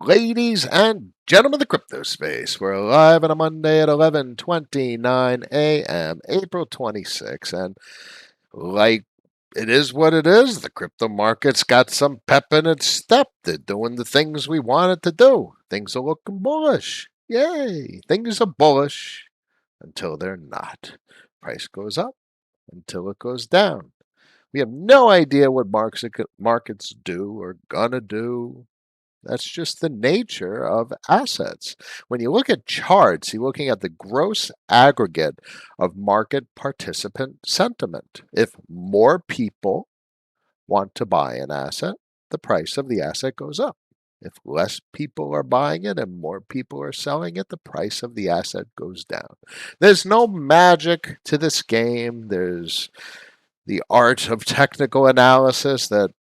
Ladies and gentlemen of the crypto space, we're live on a Monday at 11:29 a.m., April 26th, and like it is what it is, the crypto market's got some pep in its step. They're doing the things we want it to do. Things are looking bullish. Yay! Things are bullish until they're not. Price goes up until it goes down. We have no idea what markets do or gonna do. That's just the nature of assets. When you look at charts, you're looking at the gross aggregate of market participant sentiment. If more people want to buy an asset, the price of the asset goes up. If less people are buying it and more people are selling it, the price of the asset goes down. There's no magic to this game. There's the art of technical analysis that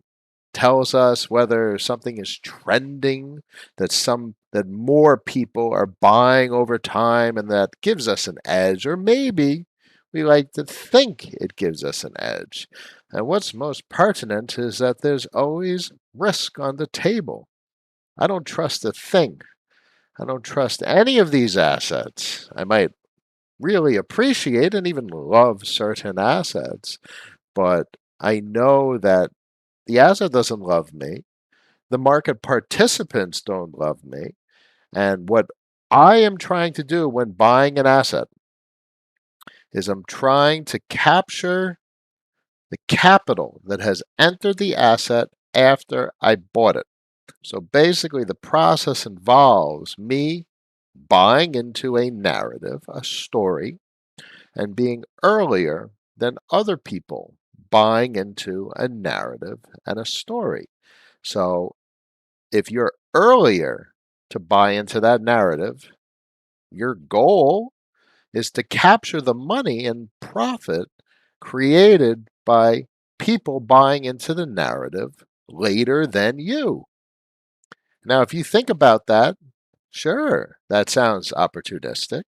tells us whether something is trending, that more people are buying over time and that gives us an edge, or maybe we like to think it gives us an edge. And what's most pertinent is that there's always risk on the table. I don't trust a thing. I don't trust any of these assets. I might really appreciate and even love certain assets, but I know that the asset doesn't love me. The market participants don't love me. And what I am trying to do when buying an asset is I'm trying to capture the capital that has entered the asset after I bought it. So basically, the process involves me buying into a narrative, a story, and being earlier than other people buying into a narrative and a story. So if you're earlier to buy into that narrative, your goal is to capture the money and profit created by people buying into the narrative later than you. Now, if you think about that, sure, that sounds opportunistic.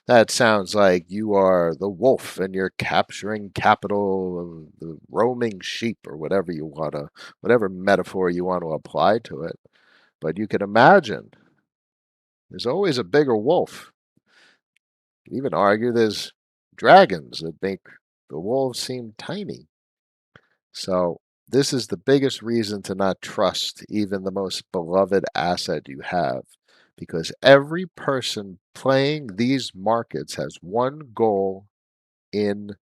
That sounds like you are the wolf and you're capturing capital, the roaming sheep, or whatever metaphor you want to apply to it. But you can imagine there's always a bigger wolf. You can even argue there's dragons that make the wolves seem tiny. So this is the biggest reason to not trust even the most beloved asset you have, because every person playing these markets has one goal in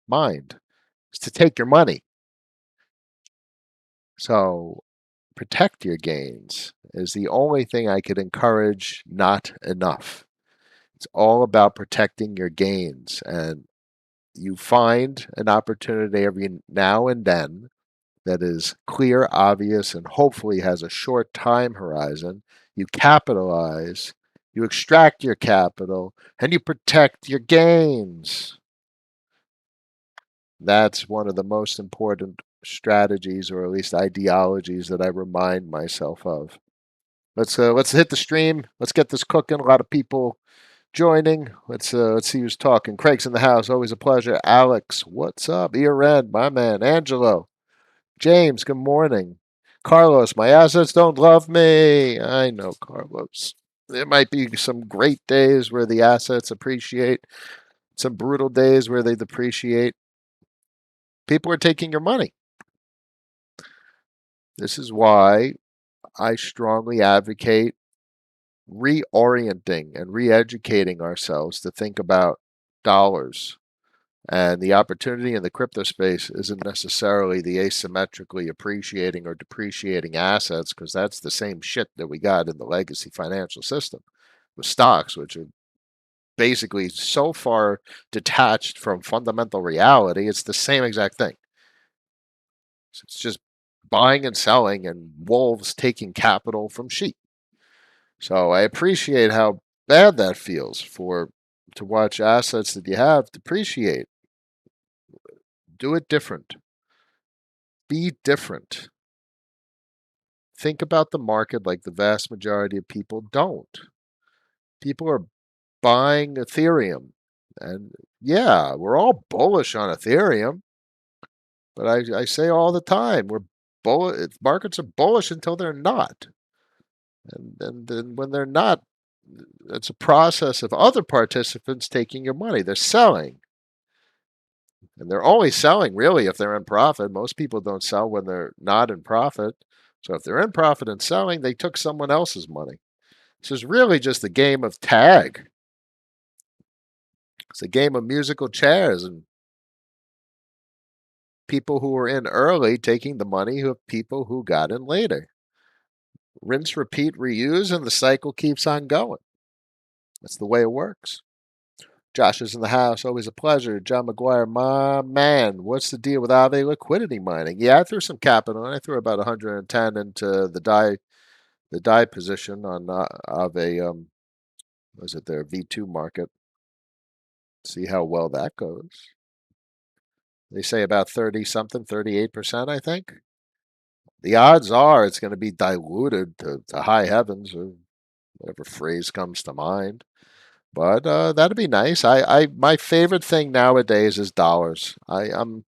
mind. It's to take your money. So protect your gains is the only thing I could encourage, not enough. It's all about protecting your gains. And you find an opportunity every now and then that is clear, obvious, and hopefully has a short time horizon. You capitalize, you extract your capital, and you protect your gains. That's one of the most important strategies, or at least ideologies, that I remind myself of. Let's hit the stream. Let's get this cooking. A lot of people joining. Let's see who's talking. Craig's in the house. Always a pleasure. Alex, what's up? Ren, my man. Angelo, James, good morning. Carlos, my assets don't love me. I know, Carlos. There might be some great days where the assets appreciate, some brutal days where they depreciate. People are taking your money. This is why I strongly advocate reorienting and re-educating ourselves to think about dollars. And the opportunity in the crypto space isn't necessarily the asymmetrically appreciating or depreciating assets, because that's the same shit that we got in the legacy financial system with stocks, which are basically so far detached from fundamental reality. It's the same exact thing. It's just buying and selling and wolves taking capital from sheep. So I appreciate how bad that feels to watch assets that you have depreciate. Do it different. Be different. Think about the market like the vast majority of people don't. People are buying Ethereum. And yeah, we're all bullish on Ethereum. But I say all the time, markets are bullish until they're not. And then when they're not, it's a process of other participants taking your money. They're selling. And they're only selling really if they're in profit. Most people don't sell when they're not in profit. So if they're in profit and selling, they took someone else's money. This is really just a game of tag. It's a game of musical chairs and people who were in early taking the money of people who got in later. Rinse, repeat, reuse, and the cycle keeps on going. That's the way it works. Josh is in the house. Always a pleasure. John McGuire, my man. What's the deal with Aave liquidity mining? Yeah, I threw some capital. I threw about 110 into the die position on Aave. Was it their V2 market? See how well that goes. They say about 30 something, 38%, I think. The odds are it's going to be diluted to high heavens or whatever phrase comes to mind. But that'd be nice. My favorite thing nowadays is dollars. I'm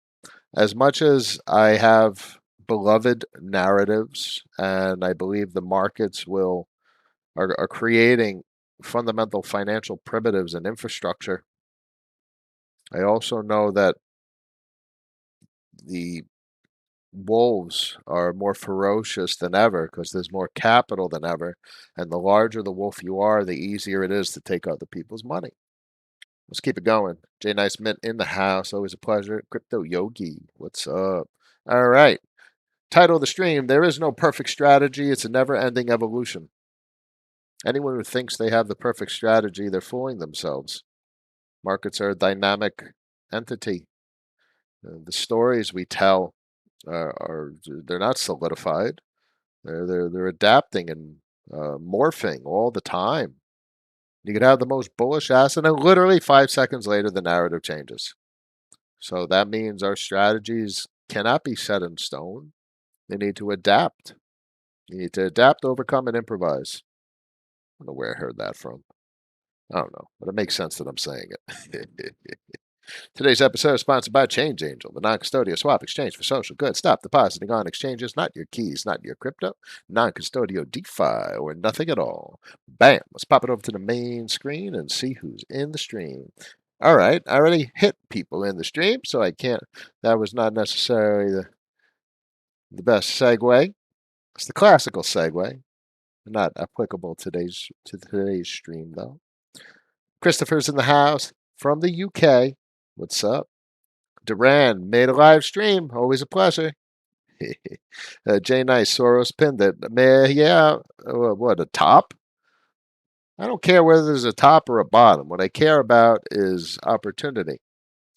as much as I have beloved narratives, and I believe the markets are creating fundamental financial primitives and infrastructure. I also know that the wolves are more ferocious than ever because there's more capital than ever, and the larger the wolf you are, the easier it is to take other people's money. Let's keep it going. Jay Nice Mint in the house. Always a pleasure. Crypto Yogi. What's up? All right. Title of the stream: There is no perfect strategy. It's a never ending evolution. Anyone who thinks they have the perfect strategy, they're fooling themselves. Markets are a dynamic entity. The stories we tell are they're not solidified. They're adapting and morphing all the time. You could have the most bullish asset, and literally 5 seconds later, the narrative changes. So that means our strategies cannot be set in stone. They need to adapt. You need to adapt, overcome, and improvise. I don't know where I heard that from. I don't know, but it makes sense that I'm saying it. Today's episode is sponsored by Change Angel, the non-custodial swap exchange for social good. Stop depositing on exchanges, not your keys, not your crypto, non-custodial DeFi, or nothing at all. Bam! Let's pop it over to the main screen and see who's in the stream. All right, I already hit people in the stream, so I can't. That was not necessarily the best segue. It's the classical segue, not applicable to today's stream though. Christopher's in the house from the UK. What's up? Duran made a live stream. Always a pleasure. Jay Nice, Soros pinned it. Man, yeah. What, a top? I don't care whether there's a top or a bottom. What I care about is opportunity.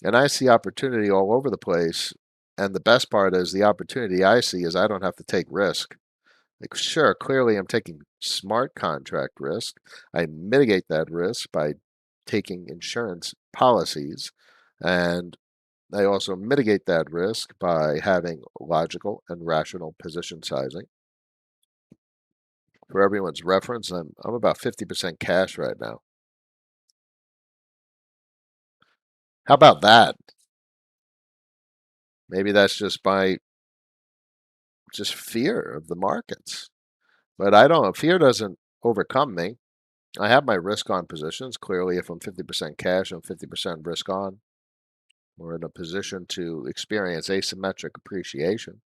And I see opportunity all over the place. And the best part is the opportunity I see is I don't have to take risk. Like, sure, clearly I'm taking smart contract risk. I mitigate that risk by taking insurance policies. And I also mitigate that risk by having logical and rational position sizing. For everyone's reference, I'm about 50% cash right now. How about that? Maybe that's just my just fear of the markets. But I don't fear doesn't overcome me. I have my risk on positions. Clearly, if I'm 50% cash, I'm 50% risk on. We're in a position to experience asymmetric appreciation.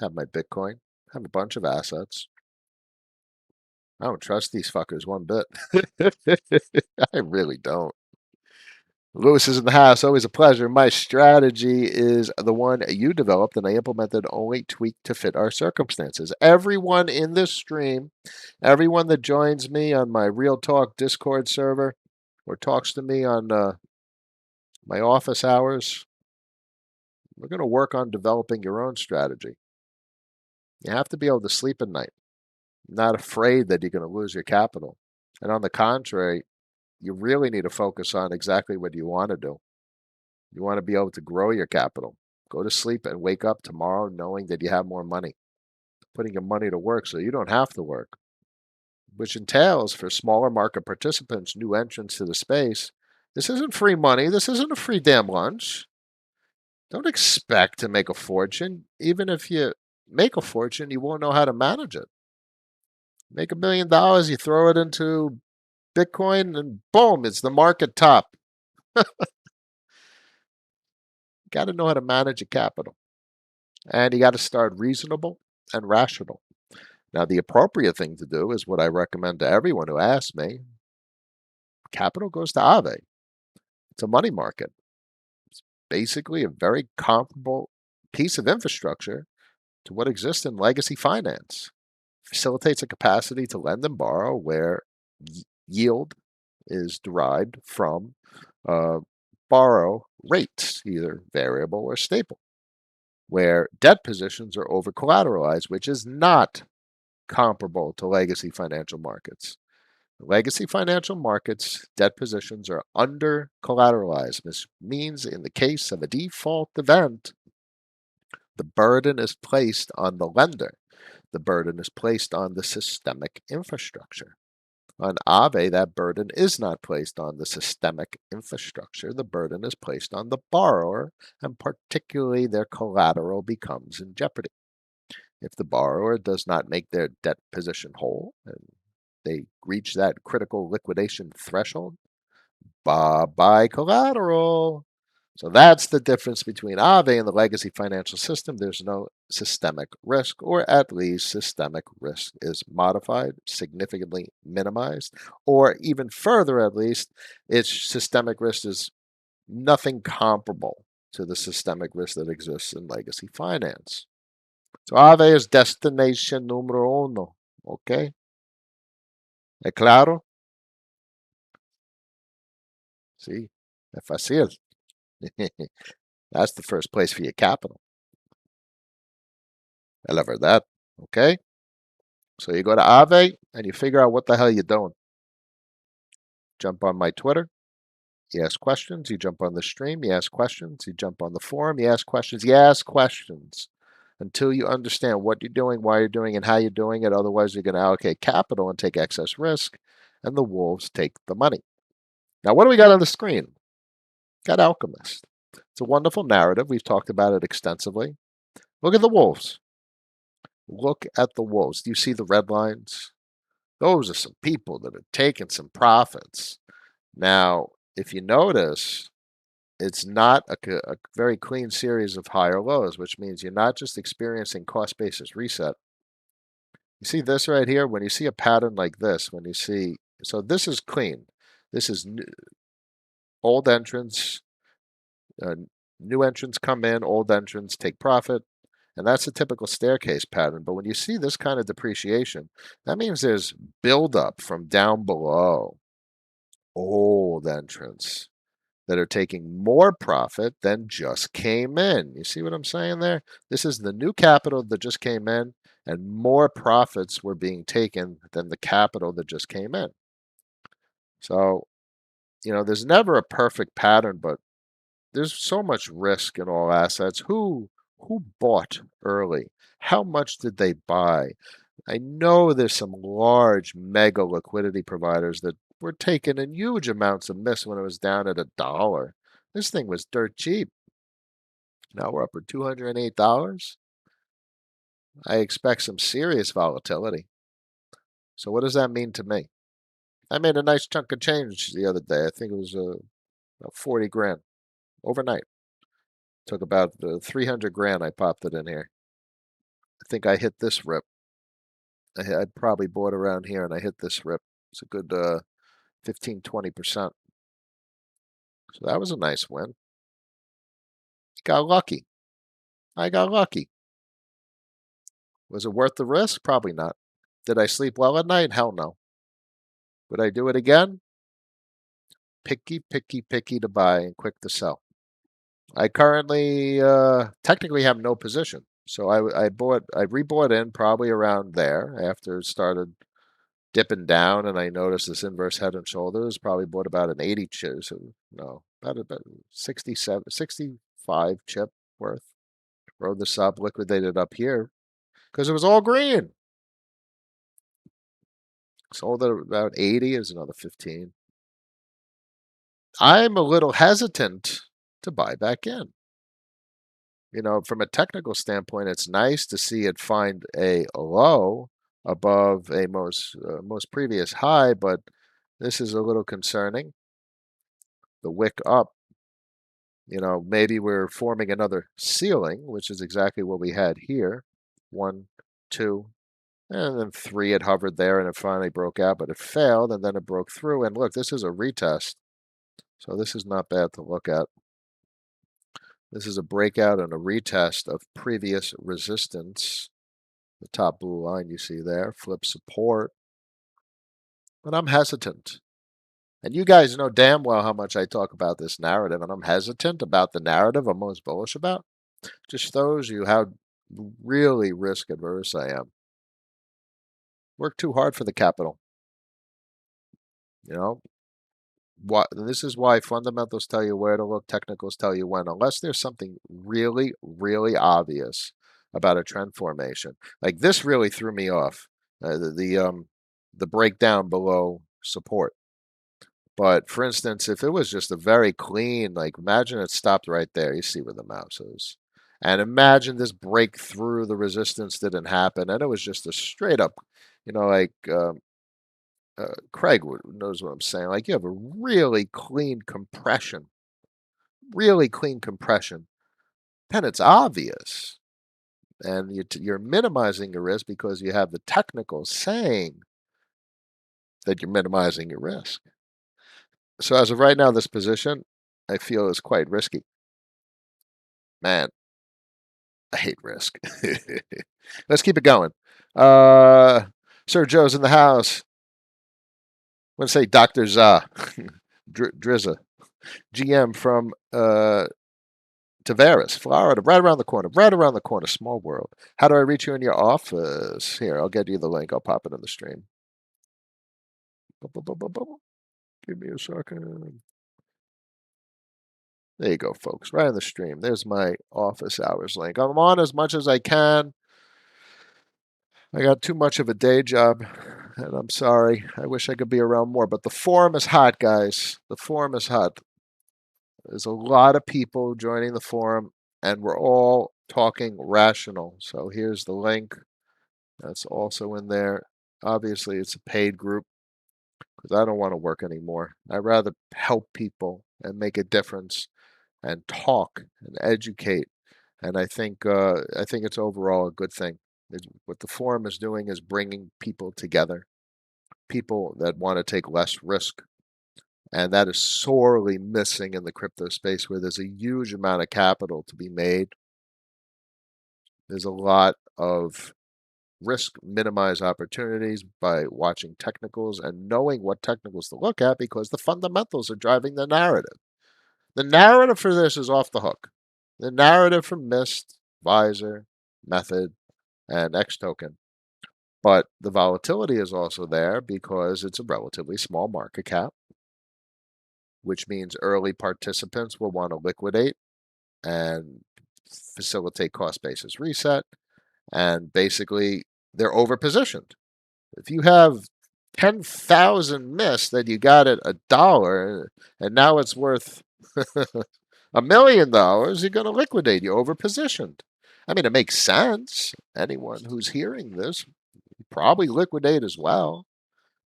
Have my Bitcoin, have a bunch of assets. I don't trust these fuckers one bit. I really don't. Lewis is in the house. Always a pleasure. My strategy is the one you developed, and I implemented only tweaked to fit our circumstances. Everyone in this stream, everyone that joins me on my Real Talk Discord server or talks to me on my office hours, we're going to work on developing your own strategy. You have to be able to sleep at night, not afraid that you're going to lose your capital. And on the contrary, you really need to focus on exactly what you want to do. You want to be able to grow your capital. Go to sleep and wake up tomorrow knowing that you have more money, putting your money to work so you don't have to work, which entails for smaller market participants, new entrants to the space. This isn't free money. This isn't a free damn lunch. Don't expect to make a fortune. Even if you make a fortune, you won't know how to manage it. Make $1 million, you throw it into Bitcoin, and boom, it's the market top. Got to know how to manage your capital. And you got to start reasonable and rational. Now, the appropriate thing to do is what I recommend to everyone who asks me. Capital goes to Aave. It's a money market. It's basically a very comparable piece of infrastructure to what exists in legacy finance. Facilitates a capacity to lend and borrow where yield is derived from borrow rates, either variable or stable, where debt positions are over collateralized, which is not comparable to legacy financial markets. Legacy financial markets, debt positions are under collateralized. This means in the case of a default event, the burden is placed on the lender. The burden is placed on the systemic infrastructure. On Aave, that burden is not placed on the systemic infrastructure. The burden is placed on the borrower, and particularly their collateral becomes in jeopardy. If the borrower does not make their debt position whole and they reach that critical liquidation threshold, bye-bye collateral. So that's the difference between Aave and the legacy financial system. There's no systemic risk, or at least systemic risk is modified, significantly minimized, or even further, at least, its systemic risk is nothing comparable to the systemic risk that exists in legacy finance. So Aave is destination número uno, ¿ok? ¿Es claro? Sí, es fácil. That's the first place for your capital. I love that. Okay? So you go to Aave and you figure out what the hell you're doing. Jump on my Twitter. You ask questions. You jump on the stream. You ask questions. You jump on the forum. You ask questions. You ask questions until you understand what you're doing, why you're doing, and how you're doing it. Otherwise, you're going to allocate capital and take excess risk, and the wolves take the money. Now, what do we got on the screen? Got Alchemist. It's a wonderful narrative. We've talked about it extensively. Look at the wolves. Look at the wolves. Do you see the red lines? Those are some people that are taking some profits. Now, if you notice, it's not a very clean series of higher lows, which means you're not just experiencing cost basis reset. You see this right here? When you see a pattern like this, when you see, so this is clean. This is old entrants, new entrants come in, old entrants take profit. And that's a typical staircase pattern. But when you see this kind of depreciation, that means there's buildup from down below, old entrants that are taking more profit than just came in. You see what I'm saying there? This is the new capital that just came in, and more profits were being taken than the capital that just came in. So, there's never a perfect pattern, but there's so much risk in all assets. Who bought early? How much did they buy? I know there's some large mega liquidity providers that were taking in huge amounts of miss when it was down at $1. This thing was dirt cheap. Now we're up at $208. I expect some serious volatility. So what does that mean to me? I made a nice chunk of change the other day. I think it was about 40 grand overnight. Took about 300 grand. I popped it in here. I think I hit this rip. I'd probably bought around here and I hit this rip. It's a good 15, 20%. So that was a nice win. Got lucky. I got lucky. Was it worth the risk? Probably not. Did I sleep well at night? Hell no. Would I do it again? Picky, picky, picky to buy and quick to sell. I currently technically have no position. So I rebought in probably around there after it started dipping down, and I noticed this inverse head and shoulders. Probably bought about an 80 chip, so no, about 67, 65 chip worth. Rode this up, liquidated up here because it was all green. Sold at about 80 is another 15. I'm a little hesitant to buy back in. From a technical standpoint, it's nice to see it find a low above a most previous high, but this is a little concerning. The wick up, maybe we're forming another ceiling, which is exactly what we had here. 1, 2, and then 3 it hovered there and it finally broke out, but it failed and then it broke through. And look, this is a retest. So this is not bad to look at. This is a breakout and a retest of previous resistance. The top blue line you see there, flip support. But I'm hesitant. And you guys know damn well how much I talk about this narrative, and I'm hesitant about the narrative I'm most bullish about. Just shows you how really risk adverse I am. Work too hard for the capital. This is why fundamentals tell you where to look, technicals tell you when, unless there's something really, really obvious about a trend formation. Like this really threw me off. The breakdown below support. But for instance, if it was just a very clean, like imagine it stopped right there. You see where the mouse is. And imagine this break through the resistance didn't happen. And it was just a straight up, like Craig knows what I'm saying. Like you have a really clean compression, then it's obvious. And you're minimizing your risk because you have the technical saying that you're minimizing your risk. So as of right now, this position, I feel is quite risky. Man, I hate risk. Let's keep it going. Sir Joe's in the house. I'm going to say Dr. Za, Drizza, GM from Tavares, Florida, right around the corner, small world. How do I reach you in your office? Here, I'll get you the link. I'll pop it in the stream. Give me a second. There you go, folks, right in the stream. There's my office hours link. I'm on as much as I can. I got too much of a day job, and I'm sorry. I wish I could be around more, but the forum is hot, guys. The forum is hot. There's a lot of people joining the forum, and we're all talking rational. So here's the link. That's also in there. Obviously, it's a paid group because I don't want to work anymore. I'd rather help people and make a difference and talk and educate. And I think it's overall a good thing. What the forum is doing is bringing people together, people that want to take less risk. And that is sorely missing in the crypto space where there's a huge amount of capital to be made. There's a lot of risk minimize opportunities by watching technicals and knowing what technicals to look at because the fundamentals are driving the narrative. The narrative for this is off the hook. The narrative for Mist, Visor, Method, and X token. But the volatility is also there because it's a relatively small market cap, which means early participants will want to liquidate and facilitate cost basis reset. And basically, they're overpositioned. If you have 10,000 Mist that you got at $1 and now it's worth $1 million, you're going to liquidate. You're overpositioned. I mean, it makes sense. Anyone who's hearing this probably liquidate as well,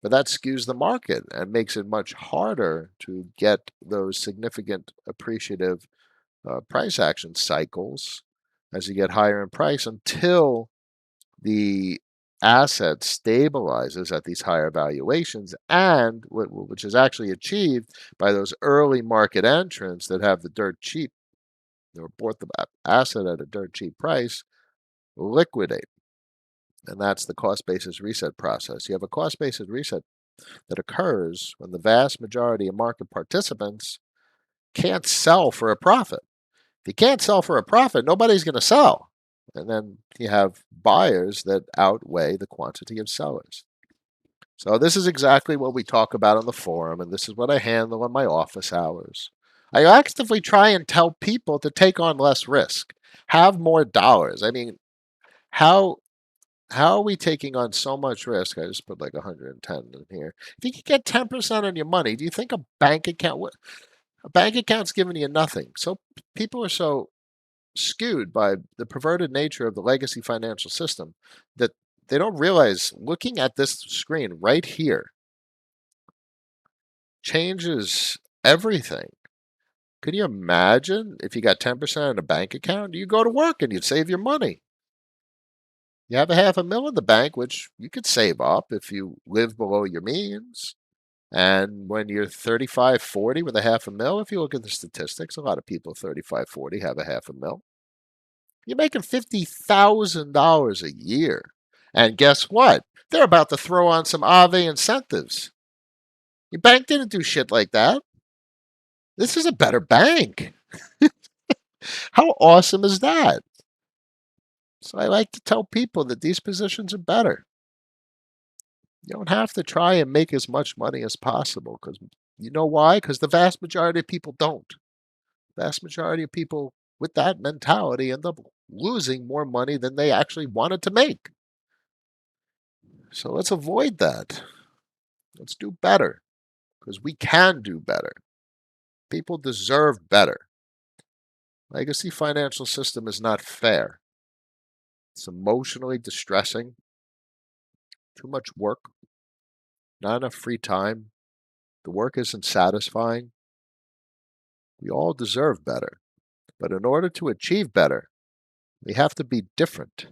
but that skews the market and makes it much harder to get those significant appreciative price action cycles as you get higher in price until the asset stabilizes at these higher valuations, and which is actually achieved by those early market entrants that have the dirt cheap or bought the asset at a dirt cheap price, liquidate. And that's the cost basis reset process. You have a cost basis reset that occurs when the vast majority of market participants can't sell for a profit. If you can't sell for a profit, nobody's going to sell. And then you have buyers that outweigh the quantity of sellers. So this is exactly what we talk about on the forum, and this is what I handle in my office hours. I actively try and tell people to take on less risk, have more dollars. I mean, how are we taking on so much risk? I just put like 110 in here. If you can get 10% on your money, do you think a bank account's giving you nothing? So people are so skewed by the perverted nature of the legacy financial system that they don't realize looking at this screen right here changes everything. Can you imagine if you got 10% in a bank account? You go to work and you'd save your money. You have a half a mil in the bank, which you could save up if you live below your means. And when you're 35, 40 with a half a mil, if you look at the statistics, a lot of people 35, 40 have a half a mil. You're making $50,000 a year. And guess what? They're about to throw on some AVE incentives. Your bank didn't do shit like that. This is a better bank. How awesome is that? So I like to tell people that these positions are better. You don't have to try and make as much money as possible because you know why? Because the vast majority of people don't. The vast majority of people with that mentality end up losing more money than they actually wanted to make. So let's avoid that. Let's do better because we can do better. People deserve better. Legacy financial system is not fair. It's emotionally distressing, too much work, not enough free time. The work isn't satisfying. We all deserve better. But in order to achieve better, we have to be different,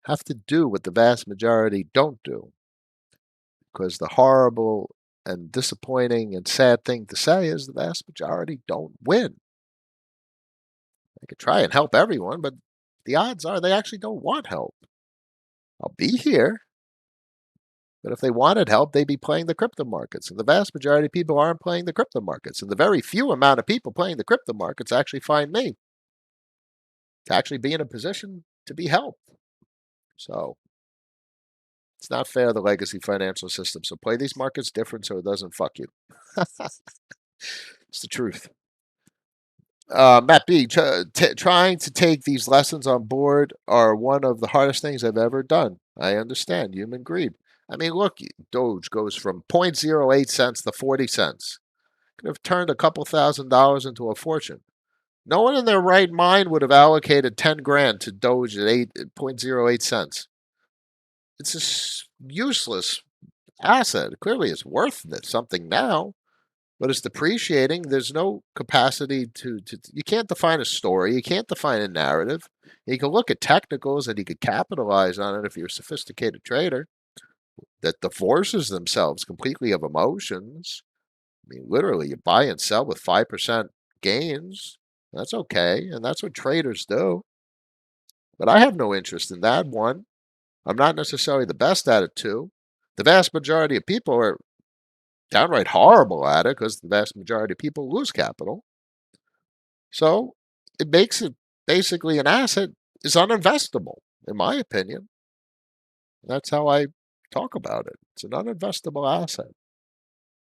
have to do what the vast majority don't do. Because the horrible and disappointing and sad thing to say is the vast majority don't win. I could try and help everyone, but the odds are they actually don't want help. I'll be here, but if they wanted help, they'd be playing the crypto markets. And the vast majority of people aren't playing the crypto markets. And the very few amount of people playing the crypto markets actually find me to actually be in a position to be helped. So it's not fair, the legacy financial system. So play these markets different so it doesn't fuck you. It's the truth. Matt B, trying to take these lessons on board are one of the hardest things I've ever done. I understand human greed. I mean, look, Doge goes from 0.08 cents to 40 cents. Could have turned a couple $1,000s into a fortune. No one in their right mind would have allocated 10 grand to Doge at 0.08 cents. It's a useless asset. Clearly, it's worth something now, but it's depreciating. There's no capacity to you can't define a story. You can't define a narrative. You can look at technicals and you could capitalize on it if you're a sophisticated trader that divorces themselves completely of emotions. I mean, literally, you buy and sell with 5% gains. That's okay, and that's what traders do. But I have no interest in that. One, I'm not necessarily the best at it. Two, the vast majority of people are downright horrible at it because the vast majority of people lose capital. So it makes it basically an asset is uninvestable, in my opinion. That's how I talk about it. It's an uninvestable asset.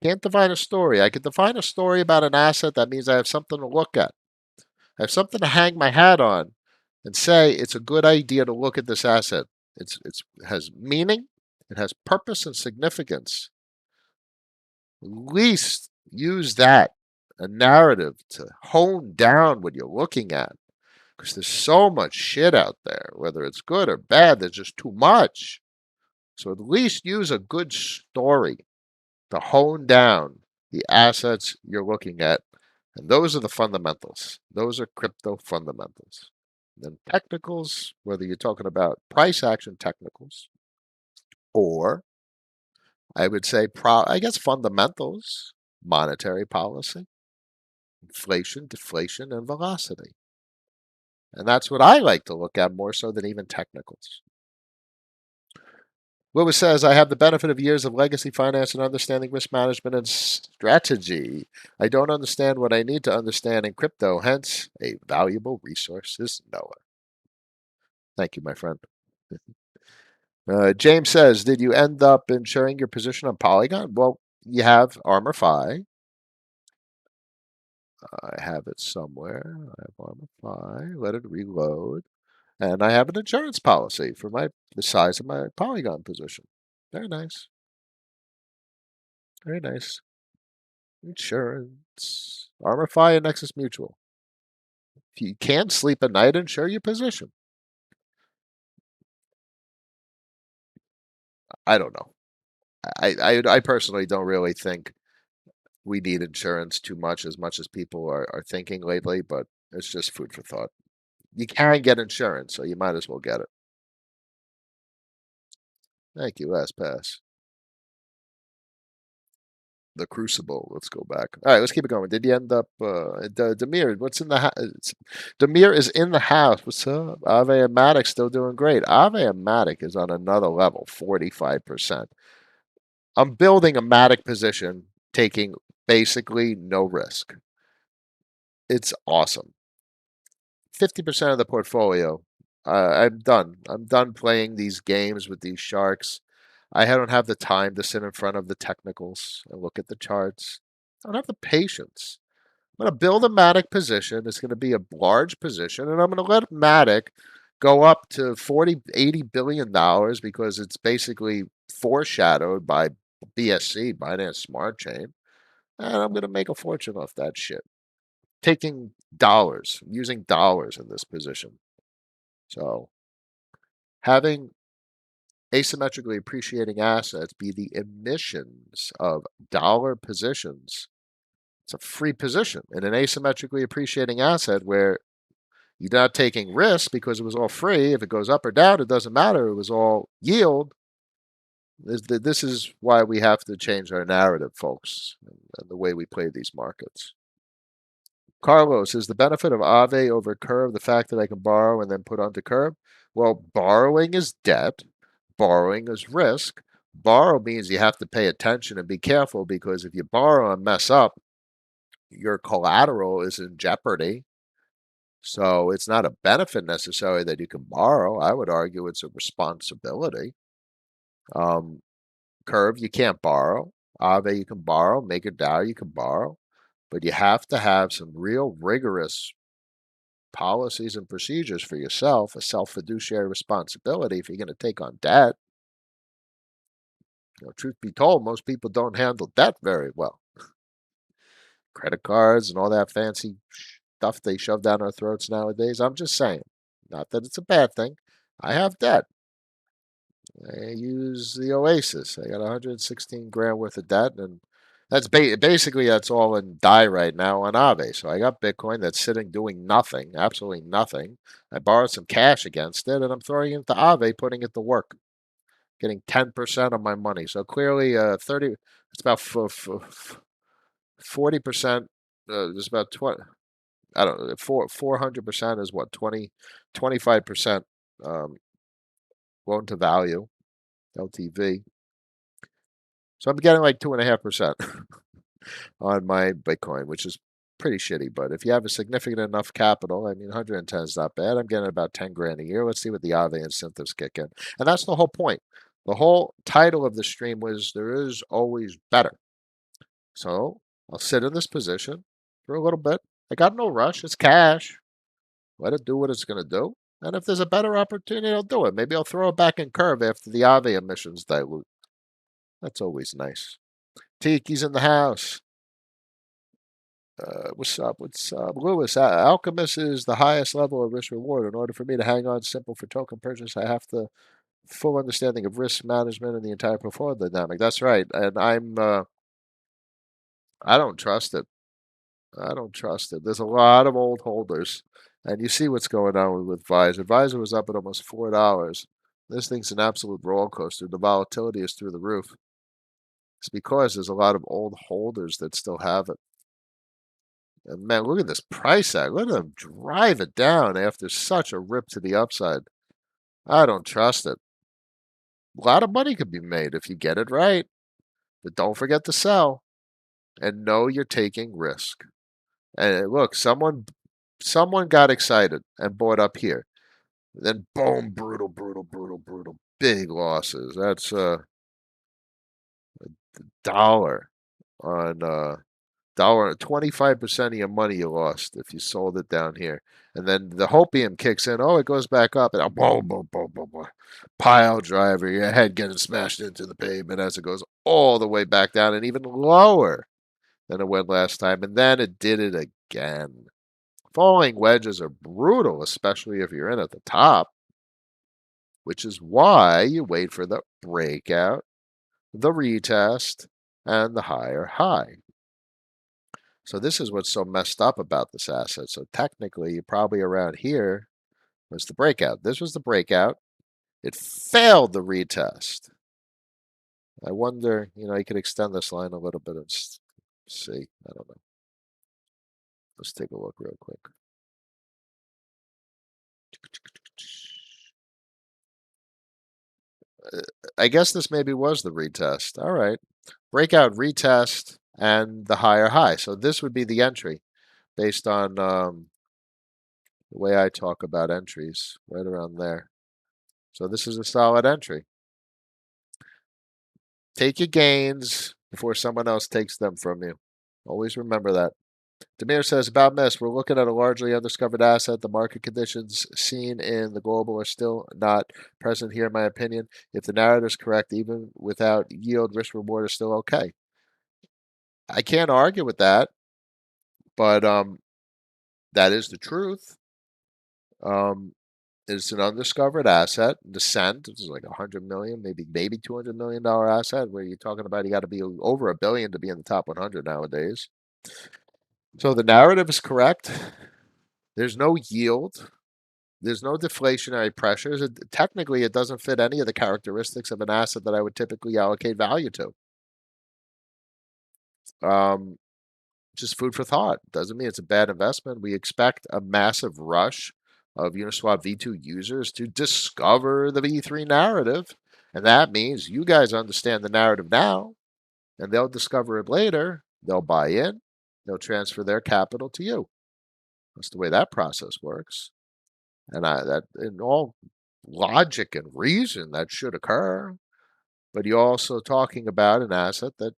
Can't define a story. I could define a story about an asset. That means I have something to look at. I have something to hang my hat on and say it's a good idea to look at this asset. It has meaning, it has purpose and significance. At least use that, a narrative, to hone down what you're looking at. Because there's so much shit out there, whether it's good or bad, there's just too much. So at least use a good story to hone down the assets you're looking at. And those are the fundamentals. Those are crypto fundamentals. And then technicals, whether you're talking about price action technicals or I would say, I guess fundamentals, monetary policy, inflation, deflation, and velocity. And that's what I like to look at more so than even technicals. Lewis says, I have the benefit of years of legacy finance and understanding risk management and strategy. I don't understand what I need to understand in crypto, hence a valuable resource is Noah. Thank you, my friend. James says, did you end up insuring your position on Polygon? Well, you have Armor Phi. I have it somewhere. I have Armor Phi. Let it reload. And I have an insurance policy for the size of my Polygon position. Very nice. Very nice. Insurance. Armor Phi and Nexus Mutual. If you can't sleep at night, insure your position. I don't know. I personally don't really think we need insurance too much as people are thinking lately, but it's just food for thought. You can get insurance, so you might as well get it. Thank you. Last pass. The Crucible. Let's go back. All right, let's keep it going. Did you end up, Demir? What's in the house? Demir is in the house. What's up? Ave and Matic still doing great. Ave and Matic is on another level, 45%. I'm building a Matic position, taking basically no risk. It's awesome. 50% of the portfolio. I'm done. I'm done playing these games with these sharks. I don't have the time to sit in front of the technicals and look at the charts. I don't have the patience. I'm going to build a Matic position. It's going to be a large position, and I'm going to let Matic go up to 40, 80 billion dollars because it's basically foreshadowed by BSC, Binance Smart Chain, and I'm going to make a fortune off that shit. Taking dollars, using dollars in this position. So having asymmetrically appreciating assets be the emissions of dollar positions. It's a free position in an asymmetrically appreciating asset where you're not taking risk because it was all free. If it goes up or down, it doesn't matter. It was all yield. This is why we have to change our narrative, folks, and the way we play these markets. Carlos, is the benefit of Aave over Curve the fact that I can borrow and then put onto Curve? Well, borrowing is debt. Borrowing is risk. Borrow means you have to pay attention and be careful because if you borrow and mess up, your collateral is in jeopardy. So it's not a benefit necessarily that you can borrow. I would argue it's a responsibility. Um, Curve, you can't borrow. Aave, you can borrow. Make it DAO, you can borrow. But you have to have some real rigorous policies and procedures for yourself, a self-fiduciary responsibility if you're going to take on debt. Truth be told, most people don't handle debt very well. Credit cards and all that fancy stuff they shove down our throats nowadays. I'm just saying, not that it's a bad thing. I have debt. I use the Oasis. I got 116 grand worth of debt, and that's basically that's all in DAI right now on Aave. So I got Bitcoin that's sitting doing nothing, absolutely nothing. I borrowed some cash against it, and I'm throwing it into Aave, putting it to work, getting 10% of my money. So clearly, 30. It's about 40%. It's about 20. I don't know. 400% is what 25% loan to value, LTV. So I'm getting like 2.5% on my Bitcoin, which is pretty shitty. But if you have a significant enough capital, I mean, 110 is not bad. I'm getting about 10 grand a year. Let's see what the Aave incentives kick in. And that's the whole point. The whole title of the stream was there is always better. So I'll sit in this position for a little bit. I got no rush. It's cash. Let it do what it's going to do. And if there's a better opportunity, I'll do it. Maybe I'll throw it back in Curve after the Aave emissions dilute. That's always nice. Tiki's in the house. What's up? What's up? Lewis, Alchemist is the highest level of risk reward. In order for me to hang on simple for token purchase, I have to full understanding of risk management and the entire portfolio dynamic. That's right. And I don't trust it. I don't trust it. There's a lot of old holders. And you see what's going on with Visor. Visor was up at almost $4. This thing's an absolute roller coaster. The volatility is through the roof. It's because there's a lot of old holders that still have it. And man, look at this price tag. Look at them drive it down after such a rip to the upside. I don't trust it. A lot of money could be made if you get it right. But don't forget to sell and know you're taking risk. And look, someone got excited and bought up here. Then boom, brutal, brutal, brutal, brutal. Big losses. That's a dollar on dollar 25% of your money you lost if you sold it down here. And then the hopium kicks in. Oh, it goes back up and boom, boom, boom, boom, boom. Pile driver, your head getting smashed into the pavement as it goes all the way back down and even lower than it went last time. And then it did it again. Falling wedges are brutal, especially if you're in at the top. which is why you wait for the breakout, the retest, and the higher high. So this is what's so messed up about this asset. So technically, probably around here was the breakout. This was the breakout. It failed the retest. I wonder, you could extend this line a little bit and see. I don't know. Let's take a look real quick. I guess this maybe was the retest. All right. Breakout, retest, and the higher high. So this would be the entry based on the way I talk about entries, right around there. So this is a solid entry. Take your gains before someone else takes them from you. Always remember that. Demir says, about Miss, we're looking at a largely undiscovered asset. The market conditions seen in the global are still not present here, in my opinion. If the narrative is correct, even without yield, risk reward is still okay. I can't argue with that, but that is the truth. It's an undiscovered asset. Descent, this is like 100 million, maybe $200 million asset. Where you're talking about, you got to be over $1 billion to be in the top 100 nowadays. So the narrative is correct. There's no yield. There's no deflationary pressures. Technically, it doesn't fit any of the characteristics of an asset that I would typically allocate value to. Just food for thought. Doesn't mean it's a bad investment. We expect a massive rush of Uniswap V2 users to discover the V3 narrative. And that means you guys understand the narrative now, and they'll discover it later. They'll buy in. They'll transfer their capital to you. That's the way that process works. And that in all logic and reason, that should occur. But you're also talking about an asset that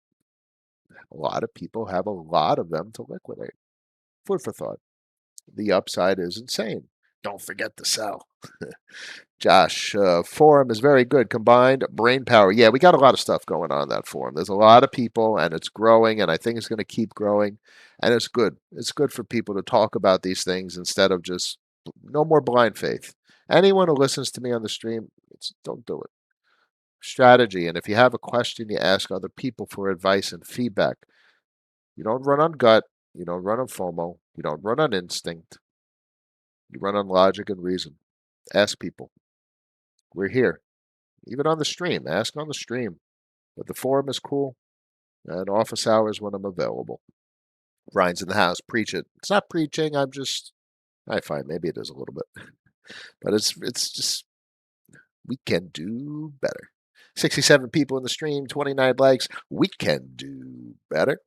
a lot of people have a lot of them to liquidate. Food for thought. The upside is insane. Don't forget to sell. Josh, forum is very good. Combined brain power. Yeah, we got a lot of stuff going on in that forum. There's a lot of people, and it's growing, and I think it's going to keep growing. And it's good. It's good for people to talk about these things instead of just no more blind faith. Anyone who listens to me on the stream, don't do it. Strategy. And if you have a question, you ask other people for advice and feedback. You don't run on gut. You don't run on FOMO. You don't run on instinct. You run on logic and reason. Ask people. We're here. Even on the stream. Ask on the stream. But the forum is cool. And office hours when I'm available. Ryan's in the house. Preach it. It's not preaching. I find maybe it is a little bit. But it's just, we can do better. 67 people in the stream, 29 likes. We can do better.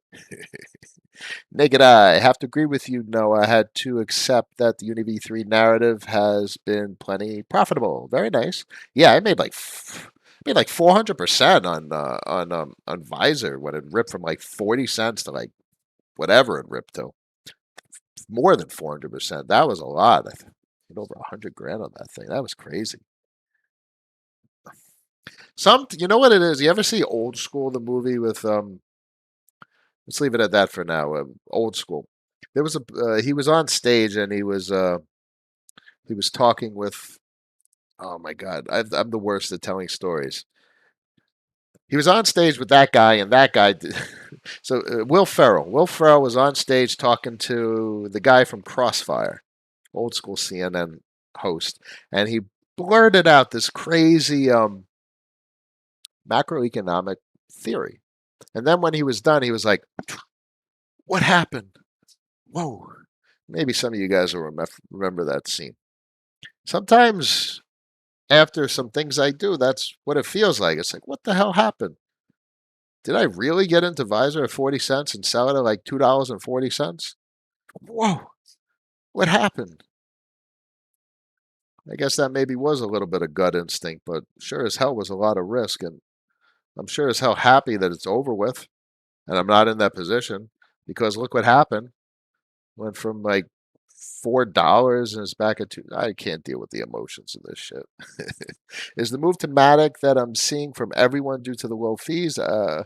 Naked Eye, I have to agree with you, Noah. I had to accept that the UniV3 narrative has been plenty profitable. Very nice. Yeah, I made like 400% on Visor when it ripped from like 40 cents to like whatever it ripped to. More than 400%. That was a lot. I made over 100 grand on that thing. That was crazy. You know what it is? You ever see Old School, the movie with let's leave it at that for now. Old School. There was he was on stage and he was talking with, oh my God, I'm the worst at telling stories. He was on stage with that guy, and that guy. So Will Ferrell. Will Ferrell was on stage talking to the guy from Crossfire, old school CNN host, and he blurted out this crazy macroeconomic theory. And then when he was done, he was like, "What happened? Whoa!" Maybe some of you guys will remember that scene. Sometimes after some things I do, that's what it feels like. It's like, what the hell happened? Did I really get into Visor at 40 cents and sell it at like $2.40? Whoa, what happened? I guess that maybe was a little bit of gut instinct, but sure as hell was a lot of risk. And I'm sure as hell happy that it's over with and I'm not in that position because look what happened. Went from like $4 and it's back at two. I can't deal with the emotions of this shit. Is the move to Matic that I'm seeing from everyone due to the low fees? I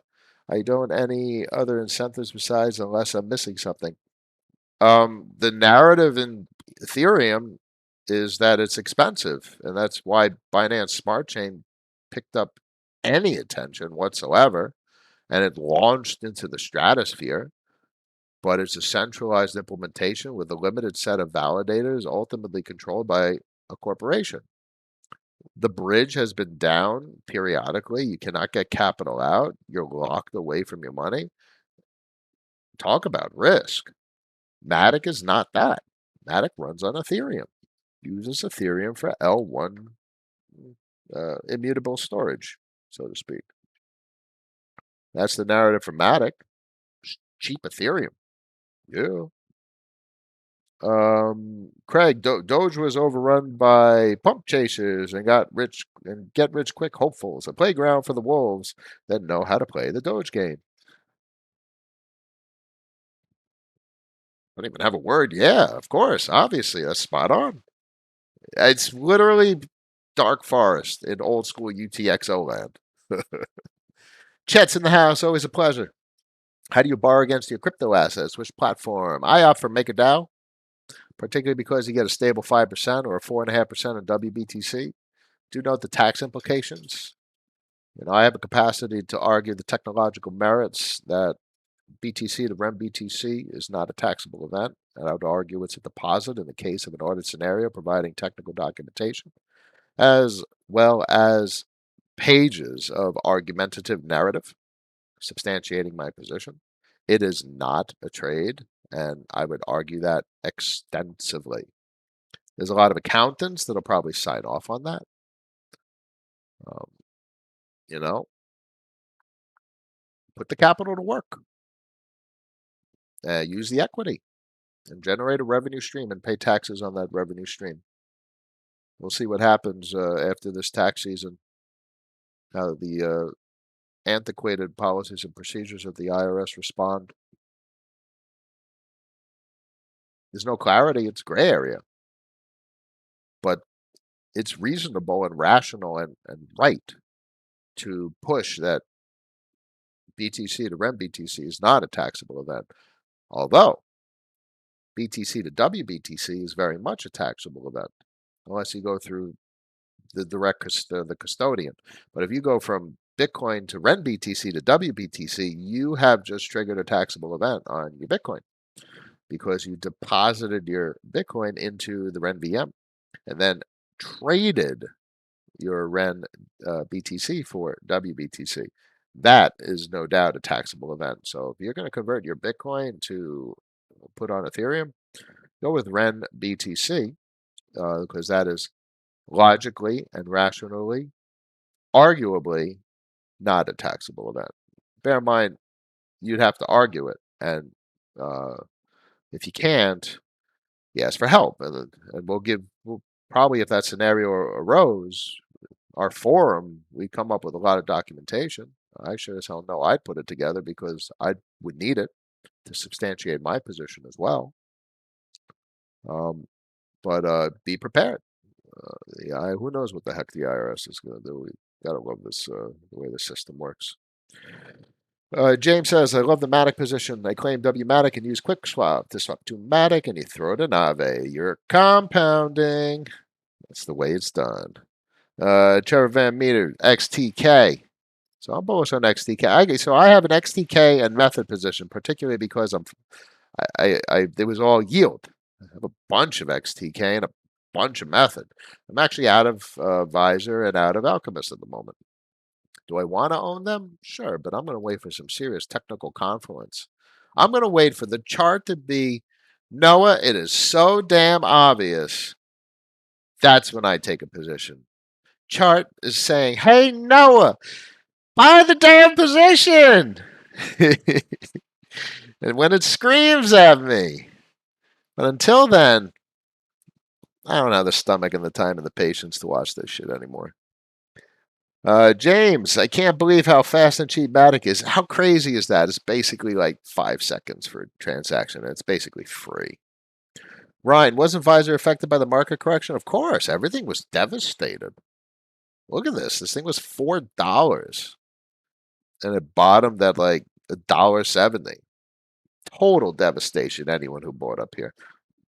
don't any other incentives besides unless I'm missing something. The narrative in Ethereum is that it's expensive, and that's why Binance Smart Chain picked up any attention whatsoever, and it launched into the stratosphere. But it's a centralized implementation with a limited set of validators, ultimately controlled by a corporation. The bridge has been down periodically. You cannot get capital out. You're locked away from your money. Talk about risk. Matic is not that. Matic runs on Ethereum, uses Ethereum for L1 immutable storage, so to speak. That's the narrative for Matic. Cheap Ethereum. Yeah. Craig, Doge was overrun by pump chasers and get rich quick hopefuls, a playground for the wolves that know how to play the Doge game. I don't even have a word. Yeah, of course. Obviously, that's spot on. It's literally dark forest in old school UTXO land. Chet's in the house. Always a pleasure. How do you borrow against your crypto assets? Which platform? I opt for MakerDAO, particularly because you get a stable 5% or a 4.5% on WBTC. Do note the tax implications. I have a capacity to argue the technological merits that BTC to REM BTC is not a taxable event, and I would argue it's a deposit in the case of an audit scenario, providing technical documentation, as well as pages of argumentative narrative substantiating my position. It is not a trade, and I would argue that extensively. There's a lot of accountants that'll probably sign off on that. Um, you know, put the capital to work. Use the equity and generate a revenue stream and pay taxes on that revenue stream. We'll see what happens after this tax season, how the antiquated policies and procedures of the IRS respond. There's no clarity. It's gray area. But it's reasonable and rational and right to push that BTC to REM BTC is not a taxable event. Although BTC to WBTC is very much a taxable event, unless you go through the custodian. But if you go from Bitcoin to REN BTC to WBTC, you have just triggered a taxable event on your Bitcoin because you deposited your Bitcoin into the REN VM and then traded your REN BTC for WBTC. That is no doubt a taxable event. So if you're going to convert your Bitcoin to put on Ethereum, go with REN BTC because that is logically and rationally, arguably, not a taxable event. Bear in mind, you'd have to argue it, and if you can't, you ask for help, and we'll probably, if that scenario arose, our forum, we come up with a lot of documentation. I sure as hell know I'd put it together because I would need it to substantiate my position as well. But be prepared. Who knows what the heck the IRS is going to do? We gotta love this the way the system works. James says, I love the Matic position. I claim WMatic and use QuickSwap to swap to Matic, and you throw it to Nave. You're compounding. That's the way it's done. Trevor Van Meter, XTK. So I'm bullish on XTK. So I have an XTK and method position, particularly because it was all yield. I have a bunch of XTK and a bunch of method. I'm actually out of Visor and out of Alchemist at the moment. Do I want to own them? Sure, but I'm going to wait for some serious technical confluence. I'm going to wait for the chart to be, Noah, it is so damn obvious. That's when I take a position. Chart is saying, hey, Noah, buy the damn position. And when it screams at me. But until then, I don't have the stomach and the time and the patience to watch this shit anymore. James, I can't believe how fast and cheap Matic is. How crazy is that? It's basically like 5 seconds for a transaction. And it's basically free. Ryan, wasn't Visor affected by the market correction? Of course. Everything was devastated. Look at this. This thing was $4. And it bottomed at like $1.70. Total devastation, anyone who bought up here.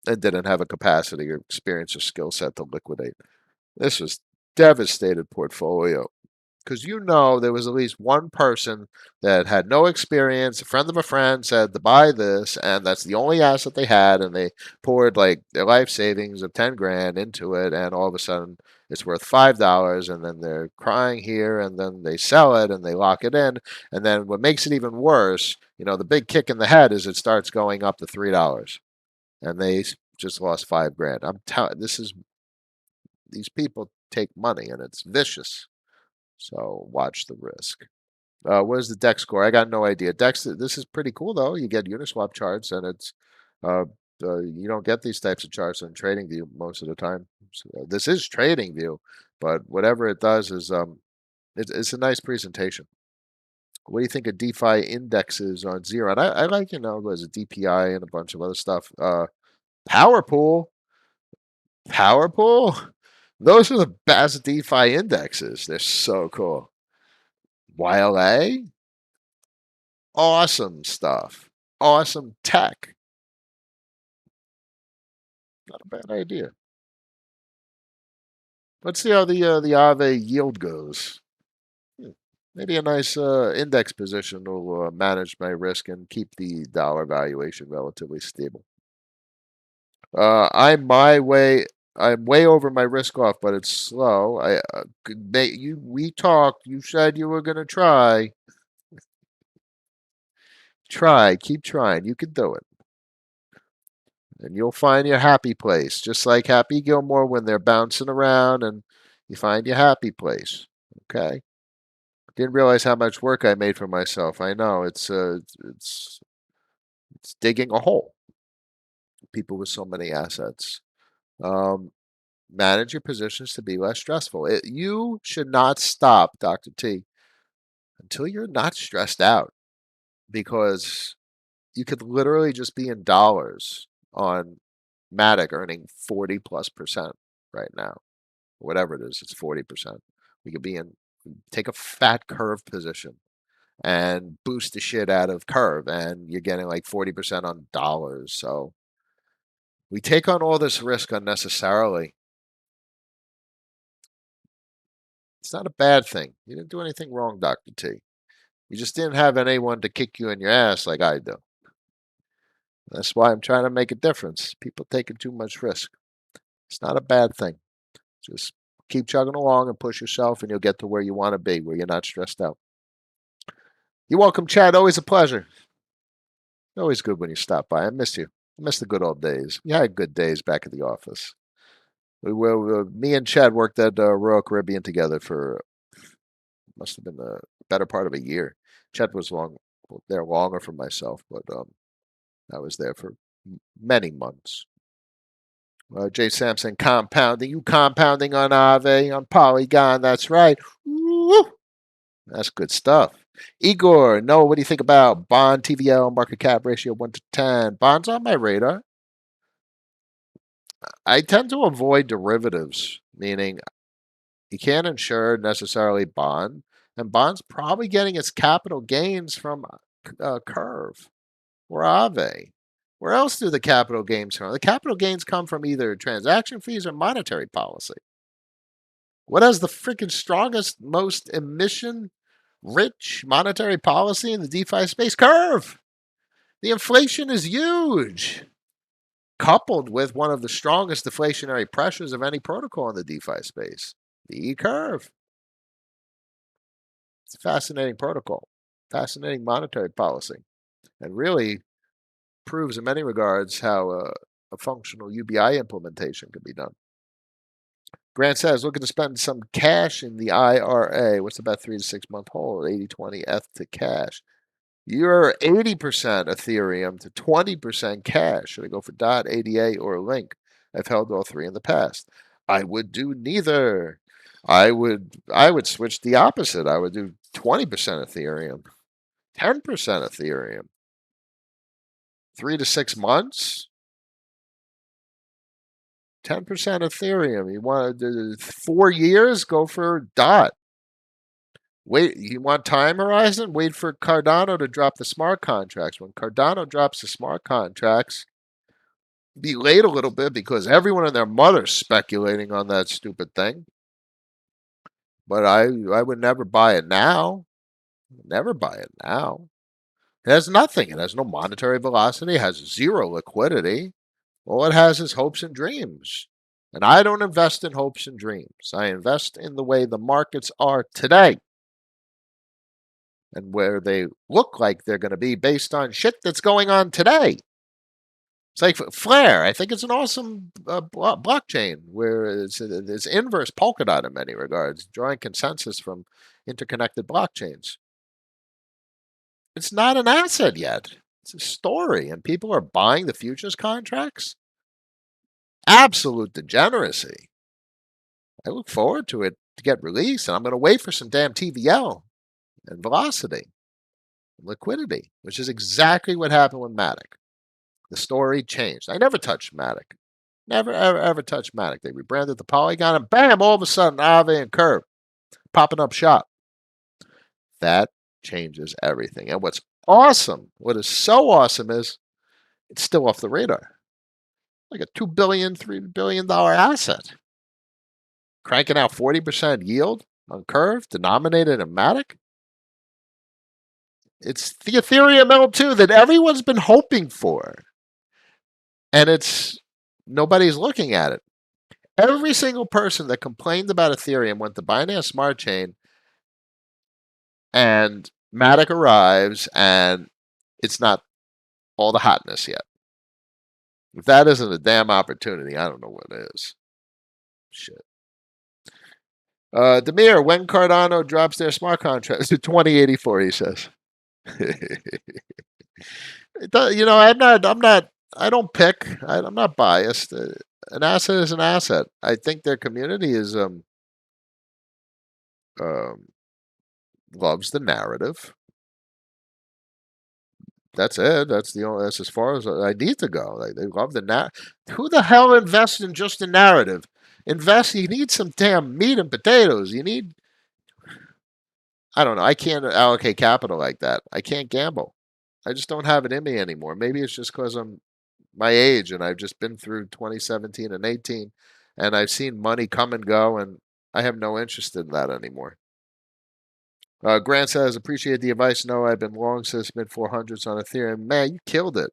and didn't have a capacity or experience or skill set to liquidate. This was devastated portfolio because there was at least one person that had no experience, a friend of a friend said to buy this, and that's the only asset they had, and they poured like their life savings of 10 grand into it, and all of a sudden it's worth $5, and then they're crying here, and then they sell it and they lock it in, and then what makes it even worse, the big kick in the head is it starts going up to $3, and they just lost 5 grand. I'm telling these people take money, and it's vicious. So watch the risk. Where's the DEX score? I got no idea. DEX, this is pretty cool though. You get Uniswap charts, and it's uh, you don't get these types of charts on TradingView most of the time. So, this is TradingView, but whatever it does is it's a nice presentation. What do you think of DeFi indexes on Zero? And I like there's a DPI and a bunch of other stuff. PowerPool, PowerPool. Those are the best DeFi indexes. They're so cool. YLA, awesome stuff. Awesome tech. Not a bad idea. Let's see how the Aave yield goes. Maybe a nice index position will manage my risk and keep the dollar valuation relatively stable. I'm way over my risk off, but it's slow. We talked. You said you were gonna try. Try. Keep trying. You can do it. And you'll find your happy place, just like Happy Gilmore when they're bouncing around and you find your happy place. Okay. Didn't realize how much work I made for myself. I know it's digging a hole. People with so many assets. Um, Manage your positions to be less stressful. You should not stop, Dr. T, until you're not stressed out, because you could literally just be in dollars on Matic earning 40+% right now. Whatever it is, it's 40%. We could be take a fat curve position and boost the shit out of curve, and you're getting like 40% on dollars. So we take on all this risk unnecessarily. It's not a bad thing. You didn't do anything wrong, Dr. T. You just didn't have anyone to kick you in your ass like I do. That's why I'm trying to make a difference. People taking too much risk. It's not a bad thing. Just keep chugging along and push yourself, and you'll get to where you want to be, where you're not stressed out. You're welcome, Chad. Always a pleasure. Always good when you stop by. I miss you. I miss the good old days. We had good days back at the office. Me and Chad worked at Royal Caribbean together for must have been the better part of a year. Chad was there longer for myself, but I was there for many months. Jay Sampson compounding. You compounding on Aave, on Polygon. That's right. Woo! That's good stuff. Igor, Noah, what do you think about bond TVL market cap ratio 1 to 10? Bonds on my radar. I tend to avoid derivatives, meaning you can't insure necessarily bond, and bond's probably getting its capital gains from Curve or Aave. Where else do the capital gains come? The capital gains come from either transaction fees or monetary policy. What has the freaking strongest, most emission rich monetary policy in the DeFi space? Curve. The inflation is huge, coupled with one of the strongest deflationary pressures of any protocol in the DeFi space, the E curve. It's a fascinating protocol, fascinating monetary policy, and really proves in many regards how a functional UBI implementation can be done. Grant says, looking to spend some cash in the IRA. What's about 3 to 6 month hold? 80/20 ETH to cash. You're 80% Ethereum to 20% cash. Should I go for DOT, ADA, or Link? I've held all three in the past. I would do neither. I would switch the opposite. I would do 20% Ethereum, 10% Ethereum. 3 to 6 months, 10% Ethereum. You want to do 4 years? Go for DOT. Wait, you want time horizon? Wait for Cardano to drop the smart contracts. When Cardano drops the smart contracts, be late a little bit because everyone and their mother's speculating on that stupid thing. But I would never buy it now. Never buy it now. It has nothing. It has no monetary velocity. It has zero liquidity. All it has is hopes and dreams. And I don't invest in hopes and dreams. I invest in the way the markets are today and where they look like they're going to be based on shit that's going on today. It's like Flare. I think it's an awesome blockchain where it's inverse Polkadot in many regards, drawing consensus from interconnected blockchains. It's not an asset yet. It's a story, and people are buying the futures contracts. Absolute degeneracy. I look forward to it to get released, and I'm going to wait for some damn TVL and velocity and liquidity, which is exactly what happened with Matic. The story changed. I never touched Matic. Never, ever, ever touched Matic. They rebranded the Polygon, and bam, all of a sudden, Aave and Curve popping up shop. That changes everything. And what's awesome, what is so awesome is it's still off the radar. Like a $2 billion, $3 billion asset. Cranking out 40% yield on Curve, denominated in Matic. It's the Ethereum L2 that everyone's been hoping for. And nobody's looking at it. Every single person that complained about Ethereum went to Binance Smart Chain, and Matic arrives, and it's not all the hotness yet. If that isn't a damn opportunity, I don't know what is. Shit. Demir, when Cardano drops their smart contracts to 2084, he says. I don't pick. I'm not biased. An asset is an asset. I think their community is loves the narrative. That's it. That's as far as I need to go. They love the narrative. Who the hell invests in just the narrative? You need some damn meat and potatoes. I don't know. I can't allocate capital like that. I can't gamble. I just don't have it in me anymore. Maybe it's just because I'm my age and I've just been through 2017 and 18 and I've seen money come and go, and I have no interest in that anymore. Grant says, appreciate the advice. No, I've been long since mid 400s on Ethereum. Man, you killed it.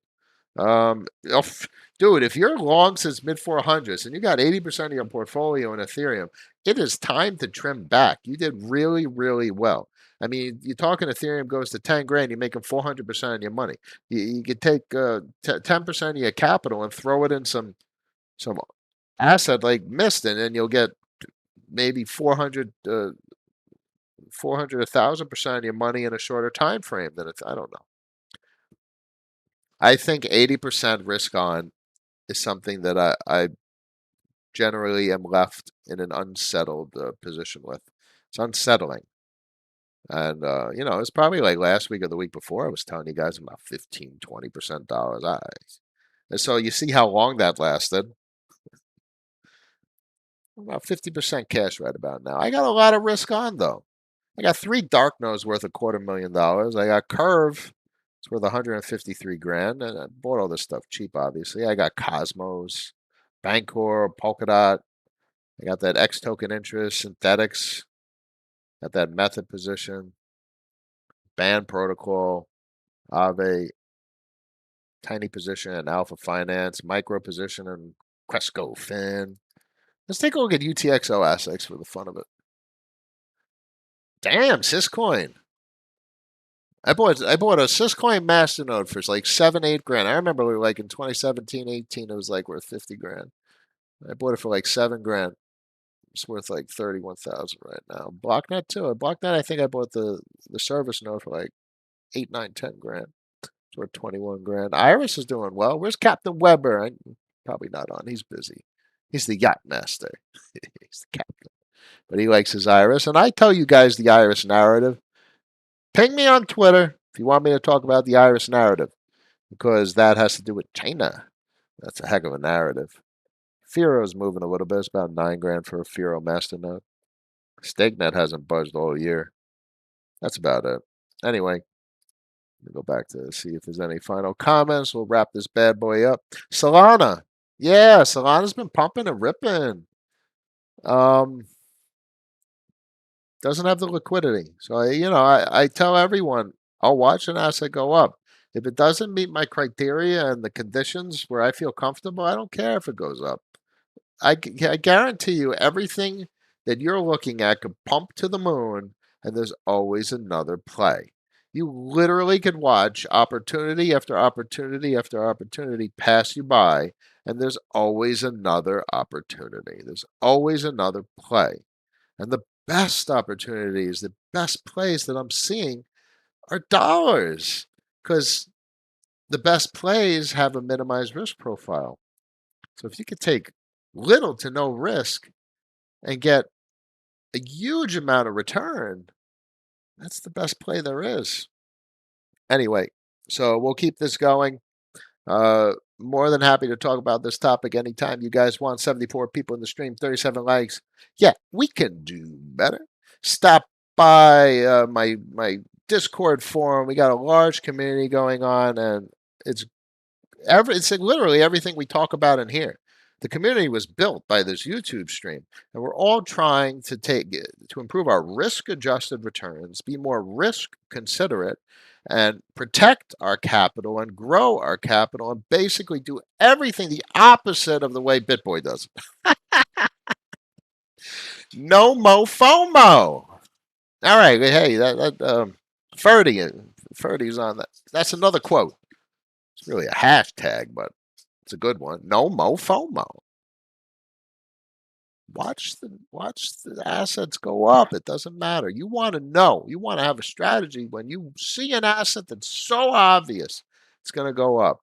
Dude, if you're long since mid 400s and you got 80% of your portfolio in Ethereum, it is time to trim back. You did really, really well. I mean, you're talking Ethereum goes to 10 grand, you're making 400% of your money. You could take 10% of your capital and throw it in some asset like Mist, and then you'll get maybe 1,000% of your money in a shorter time frame than it's, I don't know. I think 80% risk on is something that I generally am left in an unsettled position with. It's unsettling. And, it's probably like last week or the week before I was telling you guys about 15, 20% dollars. And so you see how long that lasted. About 50% cash right about now. I got a lot of risk on, though. I got 3 dark nodes worth $250,000. I got Curve. It's worth 153 grand. And I bought all this stuff cheap, obviously. I got Cosmos, Bancor, Polkadot. I got that X token interest, synthetics. Got that method position. Band protocol, Aave, tiny position in Alpha Finance, micro position in Cresco Fin. Let's take a look at UTXO assets for the fun of it. Damn, Syscoin. I bought a Syscoin masternode for like 7-8 grand. I remember like in 2017, 18, it was like worth 50 grand. I bought it for like 7 grand. It's worth like 31,000 right now. Blocknet too. Blocknet, I think I bought the service node for like 8, 9, 10 grand. It's worth 21 grand. Iris is doing well. Where's Captain Weber? Probably not on. He's busy. He's the yacht master. He's the captain. But he likes his Iris. And I tell you guys the Iris narrative. Ping me on Twitter if you want me to talk about the Iris narrative, because that has to do with China. That's a heck of a narrative. Fero's moving a little bit. It's about 9 grand for a Fero masternode. StakeNet hasn't budged all year. That's about it. Anyway, go back to see if there's any final comments. We'll wrap this bad boy up. Solana Yeah, Solana's been pumping and ripping. Um, doesn't have the liquidity. So I tell everyone I'll watch an asset go up. If it doesn't meet my criteria and the conditions where I feel comfortable, I don't care if it goes up. I guarantee you everything that you're looking at could pump to the moon, and there's always another play. You literally could watch opportunity after opportunity after opportunity pass you by, and there's always another opportunity. There's always another play. And the best opportunities, the best plays that I'm seeing are dollars because the best plays have a minimized risk profile. So if you could take little to no risk and get a huge amount of return, that's the best play there is. Anyway, so we'll keep this going. More than happy to talk about this topic anytime you guys want. 74 people in the stream, 37 likes. Yeah, we can do better. Stop by my Discord forum. We got a large community going on, and it's it's literally everything we talk about in here. The community was built by this YouTube stream, and we're all trying to improve our risk-adjusted returns, be more risk considerate, and protect our capital and grow our capital, and basically do everything the opposite of the way BitBoy does it. No mo FOMO. All right, hey, Ferdy's on that. That's another quote. It's really a hashtag, but it's a good one. No mo FOMO. Watch the assets go up. It doesn't matter. You want to know. You want to have a strategy when you see an asset that's so obvious it's going to go up.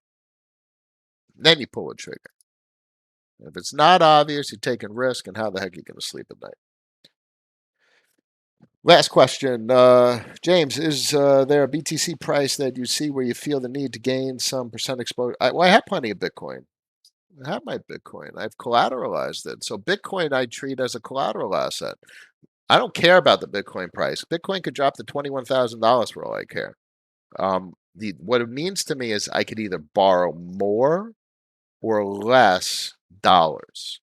Then you pull a trigger. If it's not obvious, you're taking risk, and how the heck are you going to sleep at night? Last question, James. Is there a BTC price that you see where you feel the need to gain some percent exposure? I have plenty of Bitcoin. I have my Bitcoin. I've collateralized it. So Bitcoin I treat as a collateral asset. I don't care about the Bitcoin price. Bitcoin could drop to $21,000 for all I care. What it means to me is I could either borrow more or less dollars,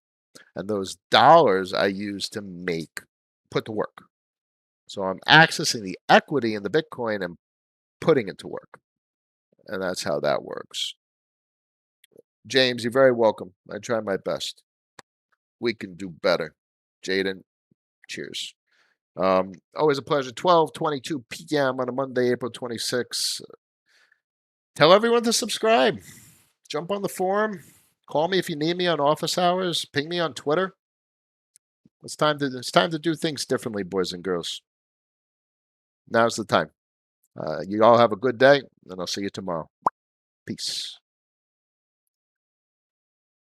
and those dollars I use to put to work. So I'm accessing the equity in the Bitcoin and putting it to work, and that's how that works. James, you're very welcome. I try my best. We can do better. Jaden, cheers. Always a pleasure. 12:22 p.m. on a Monday, April 26th. Tell everyone to subscribe. Jump on the forum. Call me if you need me on office hours. Ping me on Twitter. It's time to do things differently, boys and girls. Now's the time. You all have a good day, and I'll see you tomorrow. Peace.